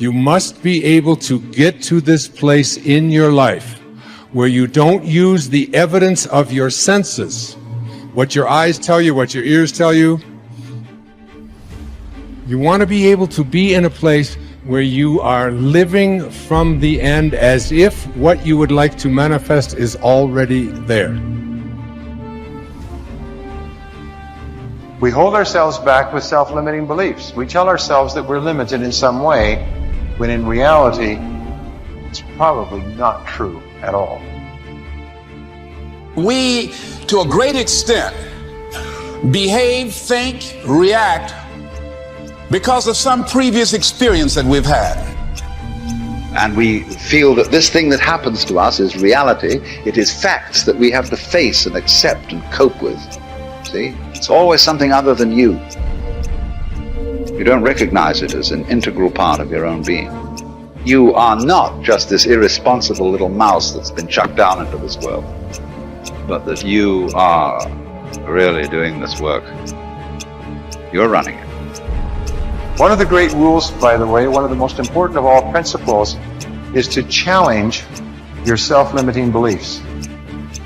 You must be able to get to this place in your life where you don't use the evidence of your senses, what your eyes tell you, what your ears tell you. You want to be able to be in a place where you are living from the end as if what you would like to manifest is already there. We hold ourselves back with self-limiting beliefs. We tell ourselves that we're limited in some way, when in reality, it's probably not true at all. We, to a great extent, behave, think, react because of some previous experience that we've had. And we feel that this thing that happens to us is reality. It is facts that we have to face and accept and cope with. See? It's always something other than you. You don't recognize it as an integral part of your own being. You are not just this irresponsible little mouse that's been chucked down into this world, but that you are really doing this work. You're running it. One of the great rules, by the way, one of the most important of all principles, is to challenge your self-limiting beliefs.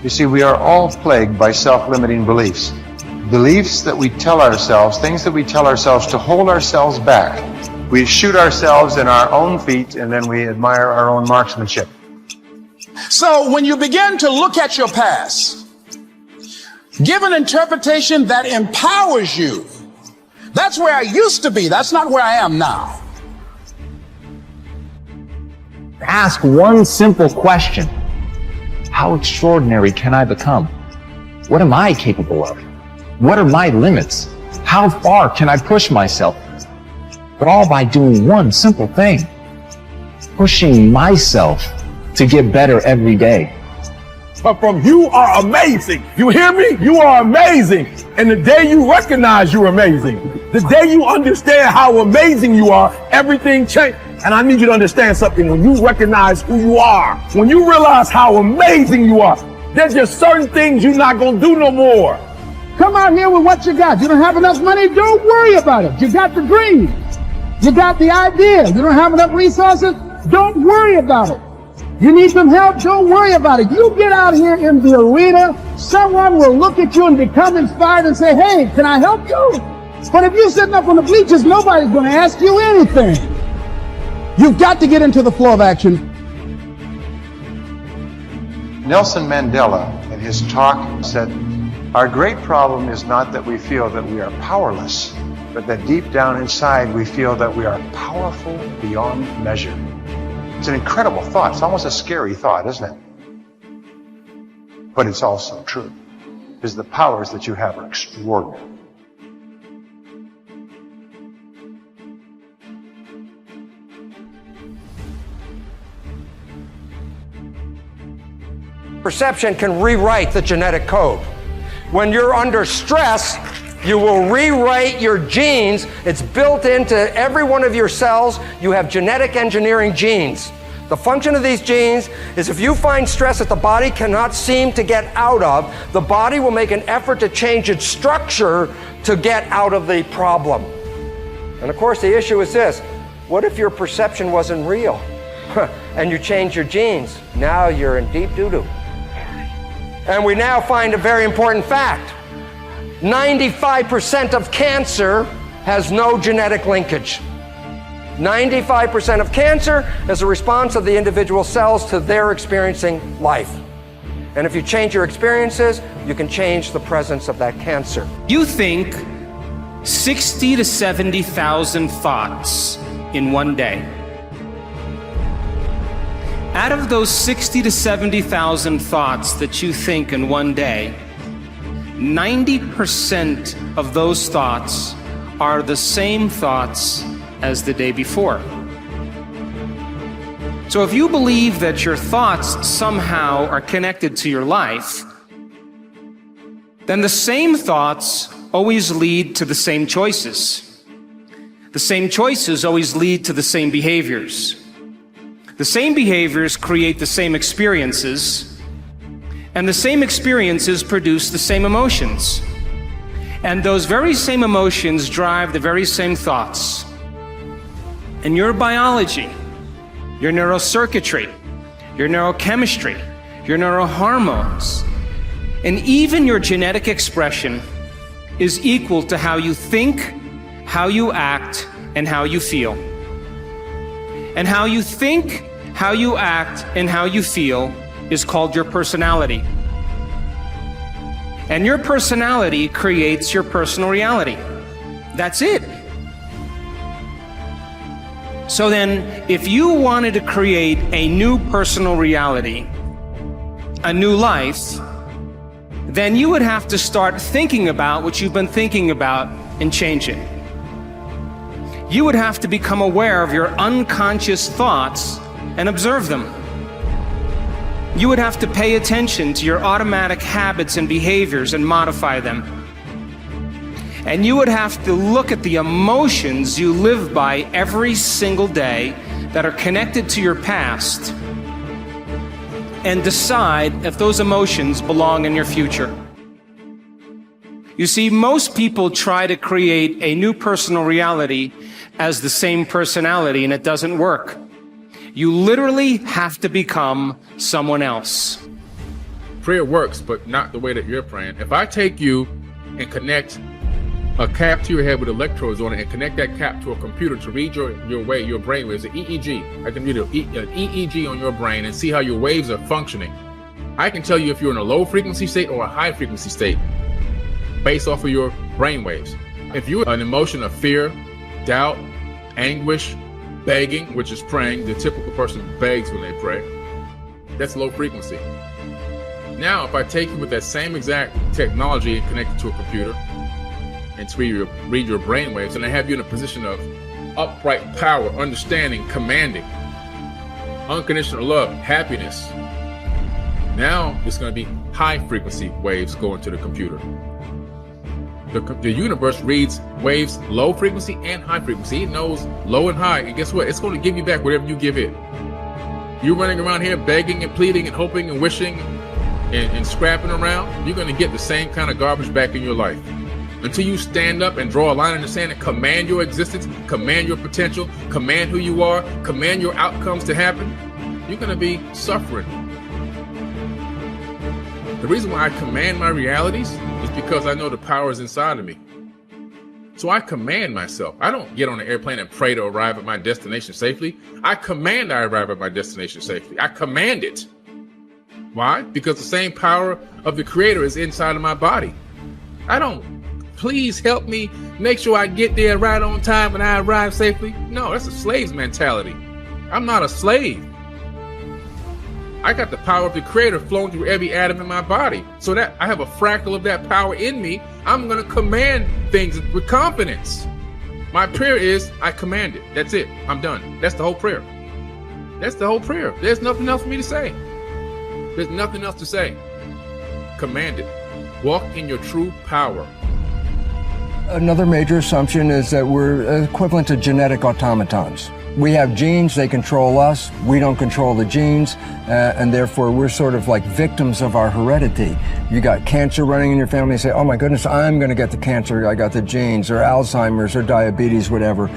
You see, we are all plagued by self-limiting beliefs. Beliefs that we tell ourselves, things that we tell ourselves to hold ourselves back. We shoot ourselves in our own feet and then we admire our own marksmanship. So when you begin to look at your past, give an interpretation that empowers you. That's where I used to be. That's not where I am now. Ask one simple question. How extraordinary can I become? What am I capable of? What are my limits? How far can I push myself? But all by doing one simple thing. Pushing myself to get better every day. But from you are amazing. You hear me? You are amazing. And the day you recognize you're amazing, the day you understand how amazing you are, everything changes. And I need you to understand something. When you recognize who you are, when you realize how amazing you are, there's just certain things you're not going to do no more. Come out here with what you got. You don't have enough money? Don't worry about it. You got the dream. You got the idea. You don't have enough resources? Don't worry about it. You need some help? Don't worry about it. You get out here in the arena, someone will look at you and become inspired and say, hey, can I help you? But if you're sitting up on the bleachers, nobody's going to ask you anything. You've got to get into the flow of action. Nelson Mandela, in his talk, said, our great problem is not that we feel that we are powerless, but that deep down inside we feel that we are powerful beyond measure. It's an incredible thought. It's almost a scary thought, isn't it? But it's also true, because the powers that you have are extraordinary. Perception can rewrite the genetic code. When you're under stress, you will rewrite your genes. It's built into every one of your cells. You have genetic engineering genes. The function of these genes is if you find stress that the body cannot seem to get out of, the body will make an effort to change its structure to get out of the problem. And of course, the issue is this. What if your perception wasn't real? And you change your genes? Now you're in deep doo-doo. And we now find a very important fact. 95% of cancer has no genetic linkage. 95% of cancer is a response of the individual cells to their experiencing life. And if you change your experiences, you can change the presence of that cancer. You think 60 to 70,000 thoughts in one day. Out of those 60 to 70,000 thoughts that you think in one day, 90% of those thoughts are the same thoughts as the day before. So if you believe that your thoughts somehow are connected to your life, then the same thoughts always lead to the same choices. The same choices always lead to the same behaviors. The same behaviors create the same experiences, and the same experiences produce the same emotions. And those very same emotions drive the very same thoughts. and your biology, your neurocircuitry, your neurochemistry, your neurohormones, and even your genetic expression is equal to how you think, how you act, and how you feel. And how you think, how you act, and how you feel is called your personality. And your personality creates your personal reality. That's it. So then, if you wanted to create a new personal reality, a new life, then you would have to start thinking about what you've been thinking about and change it. You would have to become aware of your unconscious thoughts and observe them. You would have to pay attention to your automatic habits and behaviors and modify them. And you would have to look at the emotions you live by every single day that are connected to your past and decide if those emotions belong in your future. You see, most people try to create a new personal reality as the same personality, and it doesn't work. You literally have to become someone else. Prayer works, but not the way that you're praying. If I take you and connect a cap to your head with electrodes on it and connect that cap to a computer to read your brainwaves, an EEG. I can read an EEG on your brain and see how your waves are functioning. I can tell you if you're in a low frequency state or a high frequency state based off of your brainwaves. If you're an emotion of fear, doubt, anguish, begging, which is praying, the typical person begs when they pray, that's low frequency. Now, if I take you with that same exact technology and connect it to a computer, and to read your brainwaves, and I have you in a position of upright power, understanding, commanding, unconditional love, happiness. Now it's going to be high frequency waves going to the computer. The universe reads waves low frequency and high frequency. It knows low and high, and guess what? It's going to give you back whatever you give it. You're running around here begging and pleading and hoping and wishing and scrapping around, you're going to get the same kind of garbage back in your life. Until you stand up and draw a line in the sand and command your existence, command your potential, command who you are, command your outcomes to happen, you're going to be suffering. The reason why I command my realities is because I know the power is inside of me. So I command myself. I don't get on an airplane and pray to arrive at my destination safely. I command I arrive at my destination safely. I command it. Why? Because the same power of the Creator is inside of my body. I don't, please help me make sure I get there right on time and I arrive safely. No, that's a slave's mentality. I'm not a slave. I got the power of the Creator flowing through every atom in my body. So that I have a fractal of that power in me, I'm going to command things with confidence. My prayer is, I command it. That's it. I'm done. That's the whole prayer. That's the whole prayer. There's nothing else for me to say. There's nothing else to say. Command it. Walk in your true power. Another major assumption is that we're equivalent to genetic automatons. We have genes, they control us, we don't control the genes, and therefore we're sort of like victims of our heredity. You got cancer running in your family, you say, oh my goodness, I'm going to get the cancer, I got the genes, or Alzheimer's, or diabetes, whatever.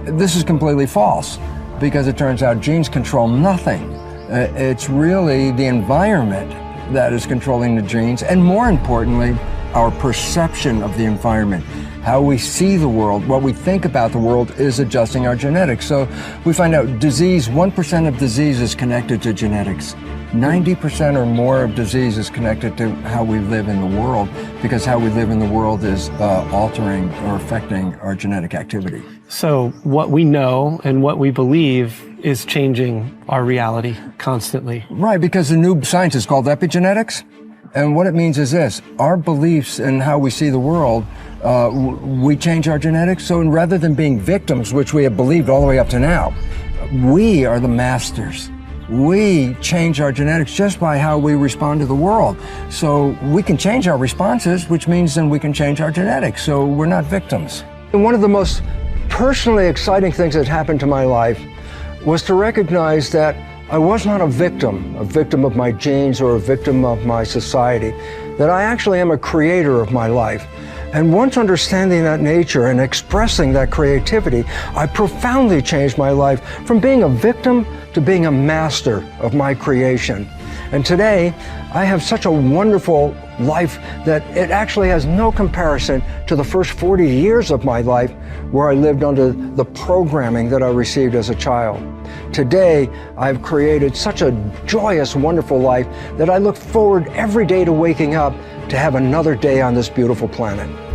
This is completely false, because it turns out genes control nothing. It's really the environment that is controlling the genes, and more importantly, our perception of the environment. How we see the world, what we think about the world is adjusting our genetics. So we find out disease, 1% of disease is connected to genetics. 90% or more of disease is connected to how we live in the world, because how we live in the world is altering or affecting our genetic activity. So what we know and what we believe is changing our reality constantly. Right, because the new science is called epigenetics. And what it means is this: our beliefs and how we see the world, we change our genetics. So rather than being victims, which we have believed all the way up to now, we are the masters. We change our genetics just by how we respond to the world. So we can change our responses, which means then we can change our genetics. So we're not victims. And one of the most personally exciting things that happened to my life was to recognize that I was not a victim of my genes or a victim of my society, that I actually am a creator of my life. And once understanding that nature and expressing that creativity, I profoundly changed my life from being a victim to being a master of my creation. And today, I have such a wonderful life that it actually has no comparison to the first 40 years of my life where I lived under the programming that I received as a child. Today, I've created such a joyous, wonderful life that I look forward every day to waking up to have another day on this beautiful planet.